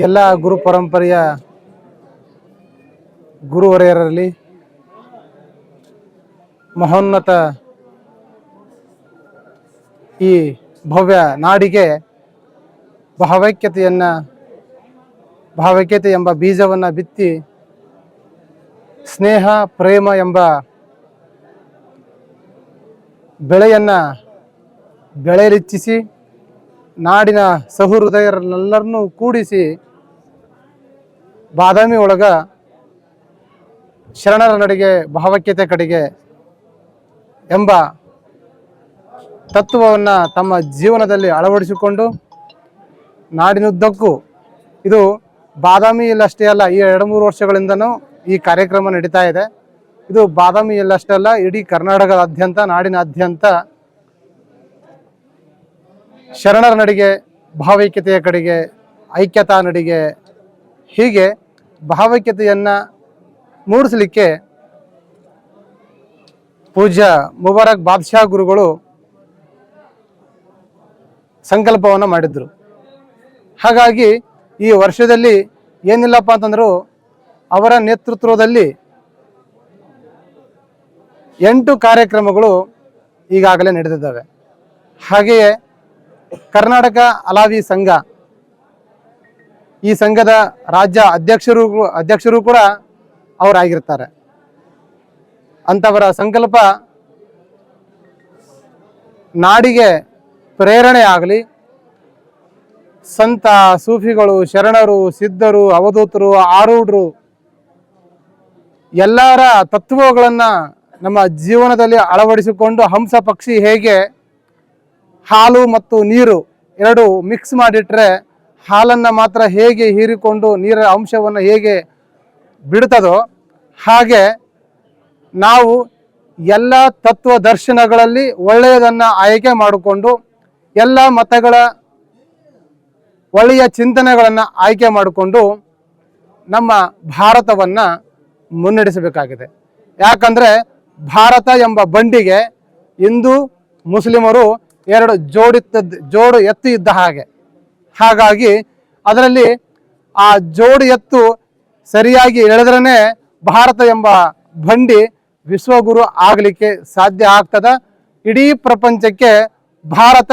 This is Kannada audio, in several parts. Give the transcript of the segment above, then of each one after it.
ಎಲ್ಲ ಗುರು ಪರಂಪರೆಯ ಗುರುವರೆಯರಲ್ಲಿ ಮಹೋನ್ನತ ಈ ಭವ್ಯ ನಾಡಿಗೆ ಭಾವೈಕ್ಯತೆ ಎಂಬ ಬೀಜವನ್ನು ಬಿತ್ತಿ ಸ್ನೇಹ ಪ್ರೇಮ ಎಂಬ ಬೆಳೆಯನ್ನು ಬೆಳೆಯಲಿಚ್ಛಿಸಿ ನಾಡಿನ ಸಹೃದಯರನ್ನೆಲ್ಲರನ್ನೂ ಕೂಡಿಸಿ ಬಾದಾಮಿ ಒಳಗ ಶರಣರ ನಡೆಗೆ ಭಾವೈಕ್ಯತೆ ಕಡೆಗೆ ಎಂಬ ತತ್ವವನ್ನು ತಮ್ಮ ಜೀವನದಲ್ಲಿ ಅಳವಡಿಸಿಕೊಂಡು ನಾಡಿನುದ್ದಕ್ಕೂ ಇದು ಬಾದಾಮಿಯಲ್ಲಷ್ಟೇ ಅಲ್ಲ, ಈ 2-3 ವರ್ಷಗಳಿಂದನೂ ಈ ಕಾರ್ಯಕ್ರಮ ನಡೀತಾ ಇದೆ. ಇದು ಬಾದಾಮಿಯಲ್ಲಷ್ಟೇ ಅಲ್ಲ, ಇಡೀ ಕರ್ನಾಟಕದಾದ್ಯಂತ ನಾಡಿನಾದ್ಯಂತ ಶರಣರ ನಡಿಗೆ ಭಾವೈಕ್ಯತೆಯ ಕಡೆಗೆ, ಐಕ್ಯತಾ ನಡಿಗೆ, ಹೀಗೆ ಭಾವೈಕ್ಯತೆಯನ್ನು ಮೂಡಿಸಲಿಕ್ಕೆ ಪೂಜ್ಯ ಮುಬಾರಕ್ ಬಾದ್ಶಾ ಗುರುಗಳು ಸಂಕಲ್ಪವನ್ನು ಮಾಡಿದ್ರು. ಹಾಗಾಗಿ ಈ ವರ್ಷದಲ್ಲಿ ಏನಿಲ್ಲಪ್ಪ ಅಂತಂದ್ರು, ಅವರ ನೇತೃತ್ವದಲ್ಲಿ 8 ಕಾರ್ಯಕ್ರಮಗಳು ಈಗಾಗಲೇ ನಡೆದಿದ್ದಾವೆ. ಹಾಗೆಯೇ ಕರ್ನಾಟಕ ಅಲಾವಿ ಸಂಘ, ಈ ಸಂಘದ ರಾಜ್ಯ ಅಧ್ಯಕ್ಷರು ಕೂಡ ಅವರಾಗಿರ್ತಾರೆ. ಅಂಥವರ ಸಂಕಲ್ಪ ನಾಡಿಗೆ ಪ್ರೇರಣೆ ಆಗಲಿ, ಸಂತ ಸೂಫಿಗಳು, ಶರಣರು, ಸಿದ್ಧರು, ಅವಧೂತರು, ಆರೂಢರು ಎಲ್ಲರ ತತ್ವಗಳನ್ನು ನಮ್ಮ ಜೀವನದಲ್ಲಿ ಅಳವಡಿಸಿಕೊಂಡು, ಹಂಸ ಪಕ್ಷಿ ಹೇಗೆ ಹಾಲು ಮತ್ತು ನೀರು ಎರಡು ಮಿಕ್ಸ್ ಮಾಡಿಟ್ರೆ ಹಾಲನ್ನು ಮಾತ್ರ ಹೇಗೆ ಹೀರಿಕೊಂಡು ನೀರ ಅಂಶವನ್ನು ಹೇಗೆ ಬಿಡ್ತದೋ, ಹಾಗೆ ನಾವು ಎಲ್ಲ ತತ್ವ ದರ್ಶನಗಳಲ್ಲಿ ಒಳ್ಳೆಯದನ್ನು ಆಯ್ಕೆ ಮಾಡಿಕೊಂಡು, ಎಲ್ಲ ಮತಗಳ ಒಳ್ಳೆಯ ಚಿಂತನೆಗಳನ್ನು ಆಯ್ಕೆ ಮಾಡಿಕೊಂಡು ನಮ್ಮ ಭಾರತವನ್ನು ಮುನ್ನಡೆಸಬೇಕಾಗಿದೆ. ಯಾಕಂದರೆ ಭಾರತ ಎಂಬ ಬಂಡಿಗೆ ಹಿಂದೂ ಮುಸ್ಲಿಮರು 2 ಜೋಡು ಎತ್ತು ಇದ್ದ ಹಾಗೆ. ಹಾಗಾಗಿ ಅದರಲ್ಲಿ ಆ ಜೋಡು ಎತ್ತು ಸರಿಯಾಗಿ ಎಳೆದ್ರೇ ಭಾರತ ಎಂಬ ಬಂಡಿ ವಿಶ್ವಗುರು ಆಗಲಿಕ್ಕೆ ಸಾಧ್ಯ ಆಗ್ತದ. ಇಡೀ ಪ್ರಪಂಚಕ್ಕೆ ಭಾರತ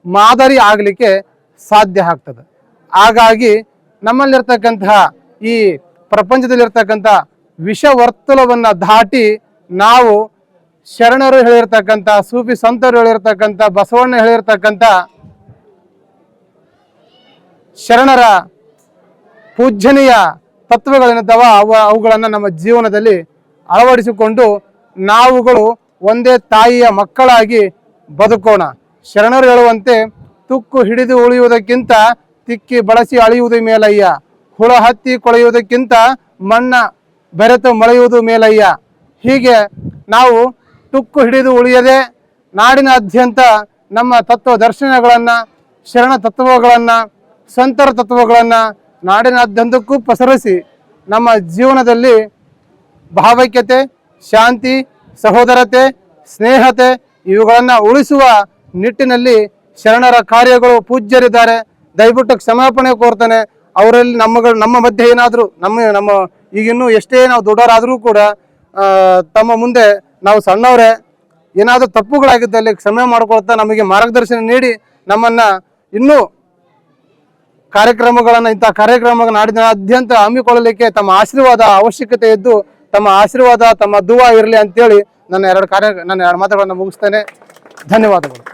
ಮಾದರಿ ಆಗಲಿಕ್ಕೆ ಸಾಧ್ಯ ಆಗ್ತದೆ. ಹಾಗಾಗಿ ನಮ್ಮಲ್ಲಿರ್ತಕ್ಕಂತಹ ಈ ಪ್ರಪಂಚದಲ್ಲಿರ್ತಕ್ಕಂಥ ವಿಷವರ್ತುಲವನ್ನು ದಾಟಿ ನಾವು ಶರಣರು ಹೇಳಿರ್ತಕ್ಕಂಥ, ಸೂಫಿ ಸಂತರು ಹೇಳಿರ್ತಕ್ಕಂಥ, ಬಸವಣ್ಣ ಹೇಳಿರ್ತಕ್ಕಂಥ ಶರಣರ ಪೂಜ್ಯನೀಯ ತತ್ವಗಳೇನಿದ್ದಾವ ಅವುಗಳನ್ನು ನಮ್ಮ ಜೀವನದಲ್ಲಿ ಅಳವಡಿಸಿಕೊಂಡು ನಾವುಗಳು ಒಂದೇ ತಾಯಿಯ ಮಕ್ಕಳಾಗಿ ಬದುಕೋಣ. ಶರಣರು ಹೇಳುವಂತೆ, ತುಕ್ಕು ಹಿಡಿದು ಉಳಿಯುವುದಕ್ಕಿಂತ ತಿಕ್ಕಿ ಬಳಸಿ ಅಳಿಯುವುದು ಮೇಲಯ್ಯ, ಹುಳ ಹತ್ತಿ ಕೊಳೆಯುವುದಕ್ಕಿಂತ ಮಣ್ಣ ಬೆರೆತು ಮಳೆಯುವುದು ಮೇಲಯ್ಯ. ಹೀಗೆ ನಾವು ತುಕ್ಕು ಹಿಡಿದು ಉಳಿಯದೆ ನಾಡಿನಾದ್ಯಂತ ನಮ್ಮ ತತ್ವ ದರ್ಶನಗಳನ್ನು, ಶರಣ ತತ್ವಗಳನ್ನು, ಸಂತರ ತತ್ವಗಳನ್ನು ನಾಡಿನಾದ್ಯಂತಕ್ಕೂ ಪಸರಿಸಿ ನಮ್ಮ ಜೀವನದಲ್ಲಿ ಭಾವೈಕ್ಯತೆ, ಶಾಂತಿ, ಸಹೋದರತೆ, ಸ್ನೇಹತೆ ಇವುಗಳನ್ನು ಉಳಿಸುವ ನಿಟ್ಟಿನಲ್ಲಿ ಶರಣರ ಕಾರ್ಯಗಳು ಪೂಜ್ಯರಿದ್ದಾರೆ. ದಯವಿಟ್ಟು ಕ್ಷಮಾಪಣೆ ಕೋರ್ತಾನೆ. ಅವರಲ್ಲಿ ನಮ್ಮ ಮಧ್ಯೆ ಏನಾದರೂ ನಮ್ಮ ಈಗಿನ್ನೂ ಎಷ್ಟೇ ನಾವು ದೊಡ್ಡವರಾದರೂ ಕೂಡ ತಮ್ಮ ಮುಂದೆ ನಾವು ಸಣ್ಣವರೇ, ಏನಾದರೂ ತಪ್ಪುಗಳಾಗಿದ್ದಲ್ಲಿ ಕ್ಷಮೆ ಮಾಡ್ಕೊಳ್ತಾ ನಮಗೆ ಮಾರ್ಗದರ್ಶನ ನೀಡಿ ನಮ್ಮನ್ನು ಇನ್ನೂ ಇಂಥ ಕಾರ್ಯಕ್ರಮ ನಾಡಿನಾದ್ಯಂತ ಹಮ್ಮಿಕೊಳ್ಳಲಿಕ್ಕೆ ತಮ್ಮ ಆಶೀರ್ವಾದ ಅವಶ್ಯಕತೆ ಇದ್ದು, ತಮ್ಮ ಆಶೀರ್ವಾದ, ತಮ್ಮ ದುವಾ ಇರಲಿ ಅಂತೇಳಿ ನನ್ನ ಎರಡು ಮಾತುಗಳನ್ನು ಮುಗಿಸ್ತೇನೆ. ಧನ್ಯವಾದಗಳು.